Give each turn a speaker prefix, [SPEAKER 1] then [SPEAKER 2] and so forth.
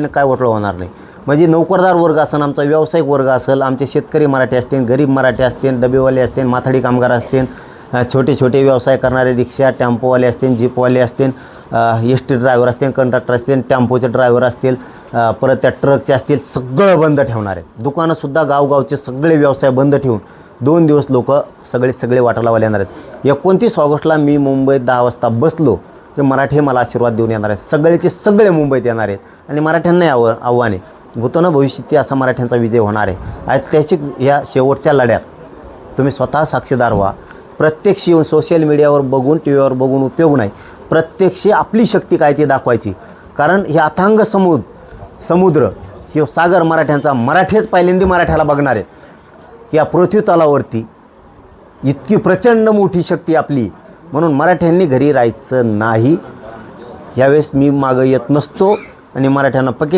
[SPEAKER 1] काय वाटलं होणार नाही. म्हणजे नोकरदार वर्ग असेल, आमचा व्यावसायिक वर्ग असेल, आमचे शेतकरी मराठी असतील, गरीब मराठी असतील, डबेवाले असतील, माथाडी कामगार असतील, छोटे छोटे व्यवसाय करणारे रिक्षा टेम्पोवाले असतील, जीपवाले असतील, एस टी ड्रायव्हर असतील, कंडक्टर असतील, टेम्पोचे ड्रायव्हर असतील, परत त्या ट्रकचे असतील, सगळं बंद ठेवणार आहेत. दुकानंसुद्धा गावगावचे सगळे व्यवसाय बंद ठेवून 2 दिवस लोक सगळे वाटालावाले येणार आहेत. 29 ऑगस्टला मी मुंबईत 10 वाजता बसलो ते मराठी मला आशीर्वाद देऊन येणार आहेत. सगळेचे सगळे मुंबईत येणार आहेत आणि मराठ्यांनाही आव्हान आहे. होतं ना भविष्यात असा मराठ्यांचा विजय होणार आहे. त्याची या शेवटच्या लढ्यात तुम्ही स्वतः साक्षीदार व्हा. प्रत्यक्ष येऊन सोशल मीडियावर बघून, टी व्हीवर बघून उपयोग नाही. प्रत्यक्ष आपली शक्ती काय ती दाखवायची. कारण हे अथांग समुद्र हे सागर मराठ्यांचा, मराठीच पहिल्यांदा मराठ्याला बघणार आहेत. या पृथ्वी तलावरती इतकी प्रचंड मोठी शक्ती आपली, म्हणून मराठ्यांनी घरी राहायचं नाही. यावेळेस मी मागं येत नसतो आणि मराठ्यांना